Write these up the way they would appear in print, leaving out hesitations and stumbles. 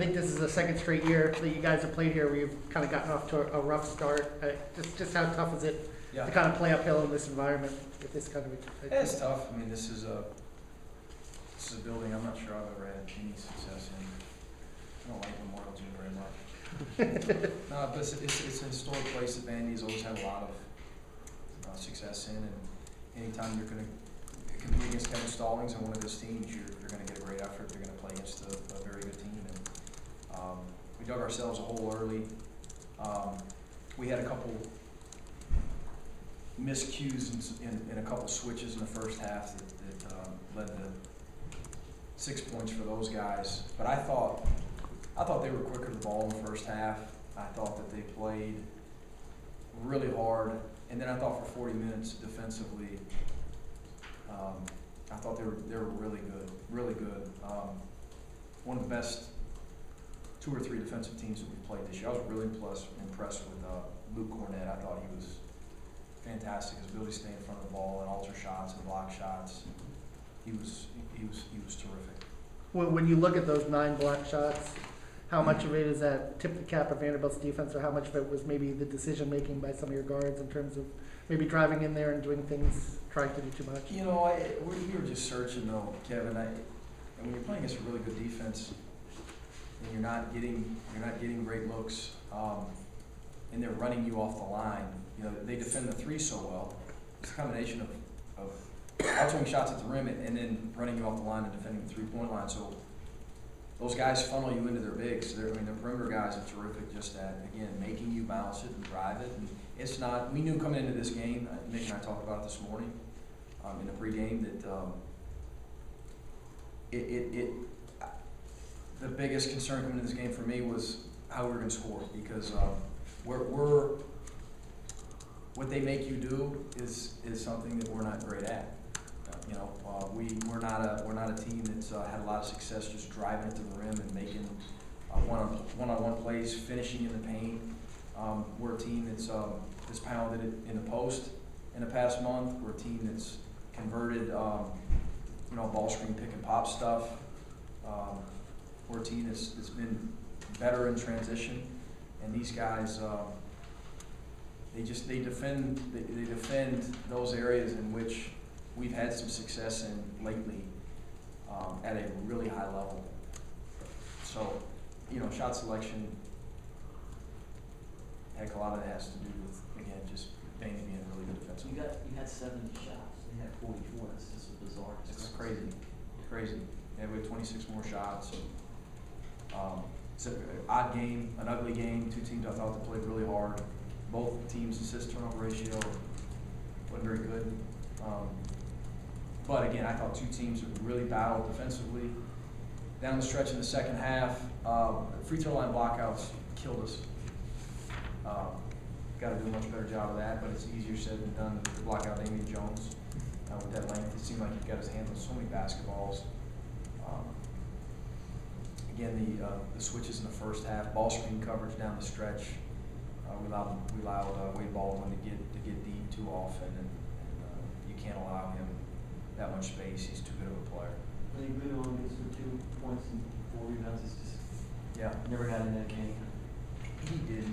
think this is the second straight year that you guys have played here where you've kind of gotten off to a rough start. Just how tough is it to kind of play uphill in this environment with this kind of? It's tough. I mean, this is a building I'm not sure I've ever had any success in. I don't like Memorial Gym very much. No, but it's an historic place that Vandy's always had a lot of success in, and anytime you're going to compete against Kevin Stallings and one of his teams, you're going to get a great effort. You're going to play against a very good team, and we dug ourselves a hole early. We had a couple miscues in a couple switches in the first half that led to 6 points for those guys. But I thought they were quicker to the ball in the first half. I thought that they played really hard, and then I thought for 40 minutes defensively, I thought they were really good. One of the best 2 or 3 defensive teams that we've played this year. I was really impressed with Luke Cornett. I thought he was fantastic. His ability to stay in front of the ball and alter shots and block shots. He was terrific. When you look at those 9 block shots, how much of it is that tip the cap of Vanderbilt's defense, or how much of it was maybe the decision making by some of your guards in terms of maybe driving in there and doing things, trying to do too much? You know, we were just searching though, Kevin. And when you're playing against a really good defense, and you're not getting great looks, and they're running you off the line. You know, they defend the 3 so well. It's a combination of altering shots at the rim and then running you off the line and defending the 3-point line. So those guys funnel you into their bigs. Their perimeter guys are terrific just at, again, making you bounce it and drive it. And it's not, we knew coming into this game, Nick and I talked about it this morning in the pregame, that the biggest concern coming into this game for me was how we were going to score, because what they make you do is something that we're not great at. We're not a team that's had a lot of success just driving it to the rim and making one-on-one plays, finishing in the paint. We're a team that's pounded it in the post in the past month. We're a team that's converted ball screen pick and pop stuff. We're a team that's been better in transition, and these guys they defend those areas in which we've had some success in lately at a really high level. So, shot selection, heck, a lot of it has to do with, again, just being really good defensively. You had 70 shots. They had 44. That's just bizarre. It's crazy. Yeah, we had 26 more shots. It's an odd game, an ugly game. 2 teams I thought that played really hard. Both teams' assist-turnover ratio wasn't very good. But again, I thought 2 teams really battled defensively. Down the stretch in the second half, free throw line blockouts killed us. Got to do a much better job of that, but it's easier said than done to block out Damian Jones with that length. It seemed like he got his hands on so many basketballs. Again, the switches in the first half, ball screen coverage down the stretch. We allowed Wade Baldwin to get deep too often, and you can't allow him that much space. He's too good of a player. I think Bruno only gets 2 points and 4 rebounds. It's just never had in that game. He did.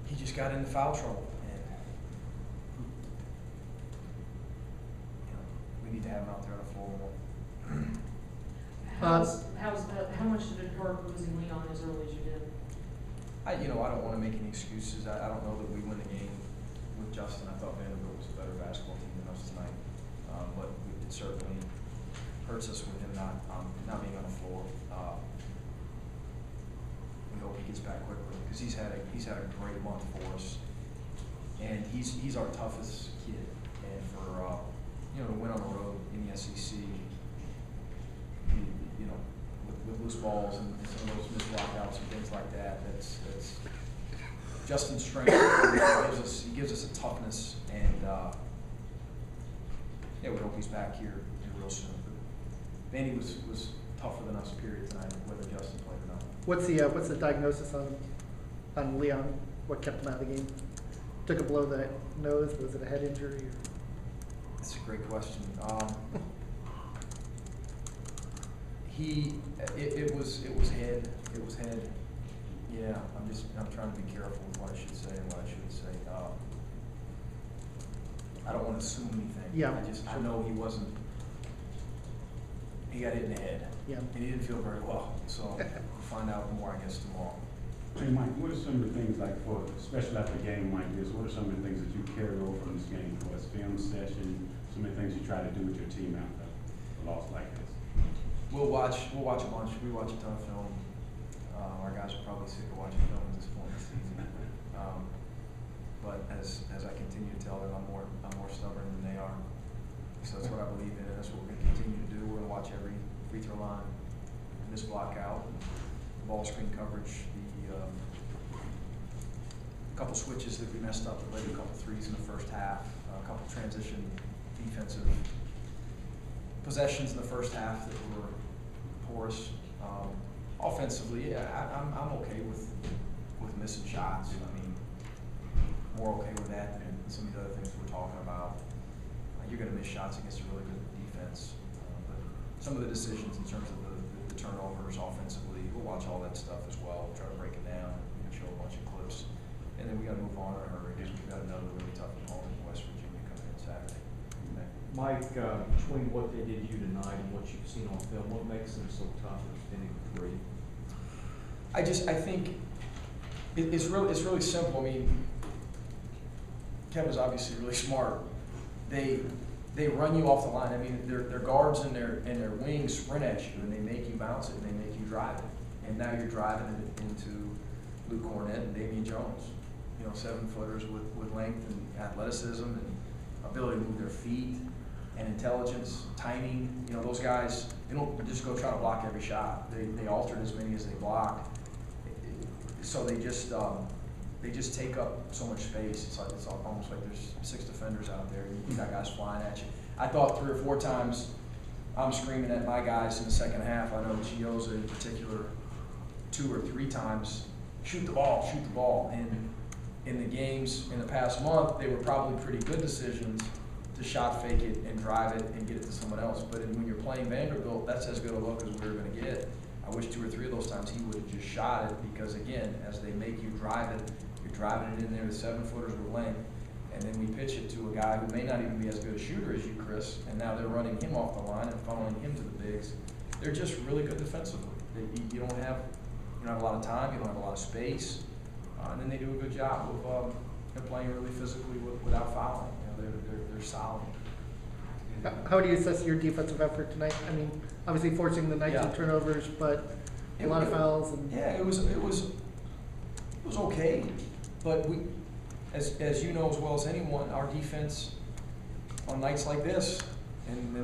He just got into foul trouble, and we need to have him out there on the floor more. How much did it hurt losing Leon as early as you did? I don't want to make any excuses. I don't know that we win the game with Justin. I thought Vanderbilt was a better basketball team than us tonight, but it certainly hurts us with him not being on the floor. We hope he gets back quickly because he's had a great month for us, and he's our toughest kid. And for to win on the road in the SEC, with loose balls and some of those missed blockouts and things like that, that's Justin's strength. He gives us a toughness, and we hope he's back here real soon. But Vandy was tougher than us, period, tonight, whether Justin played or not. What's the diagnosis on Leon? What kept him out of the game? Took a blow to the nose. Was it a head injury? That's a great question. it was head. Yeah, I'm trying to be careful with what I should say and what I shouldn't say. I don't want to assume anything. Yeah. I know he got hit in the head. Yeah. And he didn't feel very well, so we'll find out more, I guess, tomorrow. Hey, Mike, what are some of the things, like for, especially after a game like this, what are some of the things that you carry over from this game for a film session, some of the things you try to do with your team after a loss like this? We'll watch a bunch. We watch a ton of film. Our guys are probably sick of watching film at this point in the season. But as I continue to tell them, I'm more stubborn than they are. So that's what I believe in, and that's what we're going to continue to do. We're going to watch every free throw line, miss block out, ball screen coverage, the couple switches that we messed up that led to a couple threes in the first half, a couple transition defensive possessions in the first half that were porous. Offensively, yeah, I'm okay with missing shots. I mean, more okay with that than some of the other things we're talking about. You're going to miss shots against a really good defense, but some of the decisions in terms of the turnovers offensively, we'll watch all that stuff as well. We'll try to break it down and show a bunch of clips, and then we got to move on in a hurry because we've got another really tough opponent in West Virginia coming in Saturday. Okay. Mike, between what they did to you tonight and what you've seen on film, what makes them so tough at defending the three? I think it's really simple. I mean, Kevin's obviously really smart. They run you off the line. I mean, their guards and their wings sprint at you, and they make you bounce it, and they make you drive it. And now you're driving it into Luke Cornett and Damian Jones. 7-footers with length and athleticism and ability to move their feet and intelligence, timing. Those guys, they don't just go try to block every shot. They alter as many as they block. So they just take up so much space. It's almost like there's 6 defenders out there. You got guys flying at you. I thought 3 or 4 times I'm screaming at my guys in the second half. I know Gioza in particular 2 or 3 times, shoot the ball. And in the games in the past month, they were probably pretty good decisions to shot fake it and drive it and get it to someone else. But when you're playing Vanderbilt, that's as good a look as we were going to get. I wish 2 or 3 of those times he would have just shot it, because again, as they make you drive it, you're driving it in there with 7-footers with length, and then we pitch it to a guy who may not even be as good a shooter as you, Chris, and now they're running him off the line and funneling him to the bigs. They're just really good defensively. You don't have a lot of time, you don't have a lot of space, and then they do a good job of playing really physically without fouling. They're solid. How do you assess your defensive effort tonight? I mean, obviously forcing the 19 turnovers, but a lot of fouls. And yeah, it was okay, but we, as you know as well as anyone, our defense on nights like this, and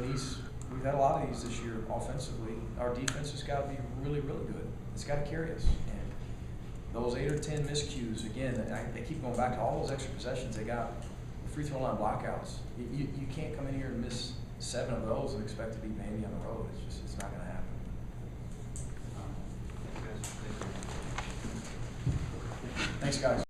we've had a lot of these this year offensively. Our defense has got to be really, really good. It's got to carry us. And those 8 or 10 miscues, again, I keep going back to all those extra possessions they got. Free throw line blockouts. You can't come in here and miss 7 of those and expect to beat Vandy on the road. It's not going to happen. Thanks, guys.